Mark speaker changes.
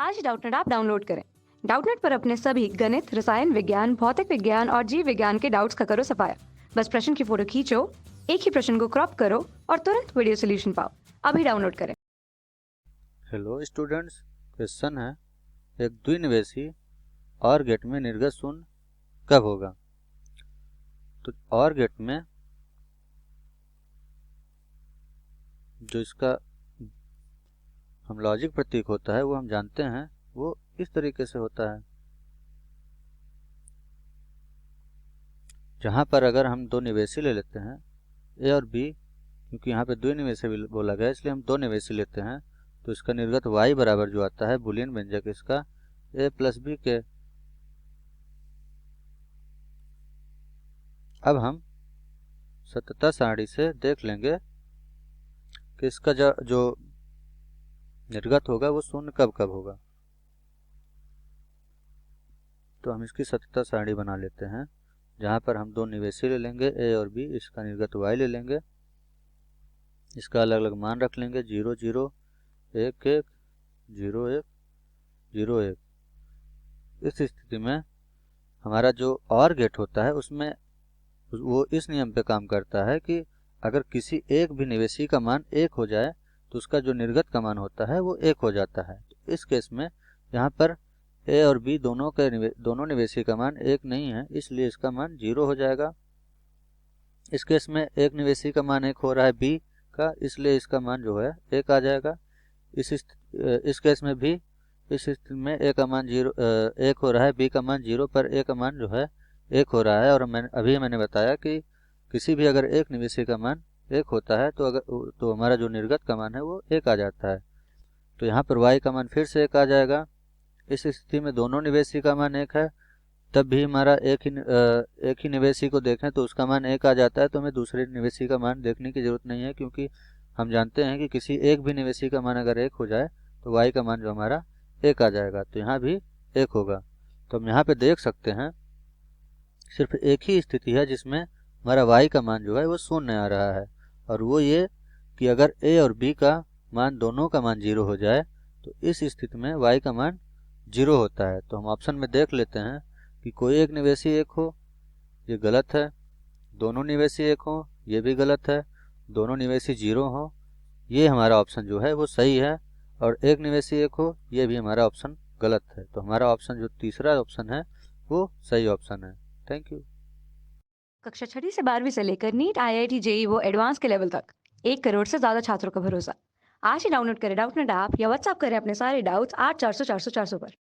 Speaker 1: आज ही Doubtnut app download करें। Doubtnut पर अपने सभी गणित, रसायन विज्ञान, भौतिक विज्ञान और जीव विज्ञान के डाउट्स का करो सफाया। बस प्रश्न की फोटो खींचो, एक ही प्रश्न को क्रॉप करो और तुरंत वीडियो सोल्यूशन पाओ। अभी डाउनलोड करें।
Speaker 2: हेलो स्टूडेंट्स, क्वेश्चन है एक द्विनिवेशी OR गेट में निर्गत शून्य कब होगा। तो OR गेट में जो इसका हम लॉजिक प्रतीक होता है वो हम जानते हैं, वो इस तरीके से होता है। जहाँ पर अगर हम दो निवेशी ले लेते हैं A और B, क्योंकि यहाँ पे द्विनिवेशी बोला गया इसलिए हम दो निवेशी लेते हैं, तो इसका निर्गत y बराबर जो आता है बुलियन व्यंजक इसका A प्लस B के। अब हम सत्यता सारणी से देख लेंगे कि इसका जो निर्गत होगा वो शून्य कब कब होगा। तो हम इसकी सत्यता सारणी बना लेते हैं, जहाँ पर हम दो निवेशी ले लेंगे A और B, इसका निर्गत y ले लेंगे, इसका अलग अलग मान रख लेंगे 0 0 1 1 0 1 0 1। इस स्थिति में हमारा जो OR गेट होता है उसमें वो इस नियम पे काम करता है कि अगर किसी एक भी निवेशी का मान 1 हो जाए तो उसका जो निर्गत का मान होता है वो 1 हो जाता है। तो इस केस में यहाँ पर A और B दोनों निवेशी का मान 1 नहीं है, इसलिए इसका मान 0 हो जाएगा। इस केस में एक निवेशी का मान 1 हो रहा है B का, इसलिए इसका मान जो है 1 आ जाएगा। इस केस में भी इस स्थिति में A का मान 1 हो रहा है, B का मान 0 पर A का मान जो है 1 हो रहा है। और मैंने बताया कि किसी भी अगर एक निवेशी का मान 1 होता है तो हमारा जो निर्गत का मान है वो 1 आ जाता है। तो यहाँ पर y का मान फिर से 1 आ जाएगा। इस स्थिति में दोनों निवेशी का मान 1 है, तब भी हमारा एक ही निवेशी को देखें तो उसका मान 1 आ जाता है। तो हमें दूसरे निवेशी का मान देखने की जरूरत नहीं है, क्योंकि हम जानते हैं कि किसी एक भी निवेशी का मान अगर 1 हो जाए तो y का मान जो हमारा 1 आ जाएगा। तो यहाँ भी 1 होगा। तो हम यहाँ पे देख सकते हैं सिर्फ एक ही स्थिति है जिसमें हमारा y का मान जो है वो शून्य आ रहा है, और वो ये कि अगर A और B का मान दोनों का मान 0 हो जाए तो इस स्थिति में y का मान 0 होता है। तो हम ऑप्शन में देख लेते हैं कि कोई एक निवेशी 1 हो, ये गलत है। दोनों निवेशी 1 हो, ये भी गलत है। दोनों निवेशी 0 हो, ये हमारा ऑप्शन जो है वो सही है। और एक निवेशी 1 हो, ये भी हमारा ऑप्शन गलत है। तो हमारा ऑप्शन जो तीसरा ऑप्शन है वो सही ऑप्शन है। Thank you.
Speaker 1: कक्षा 6 से 12वीं से लेकर नीट, IIT, JEE वो एडवांस के लेवल तक 1 करोड़ से ज्यादा छात्रों का भरोसा। आज ही डाउनलोड करें डाउटनेट ऐप या व्हाट्सएप करें अपने सारे डाउट्स 8400 400 400 पर।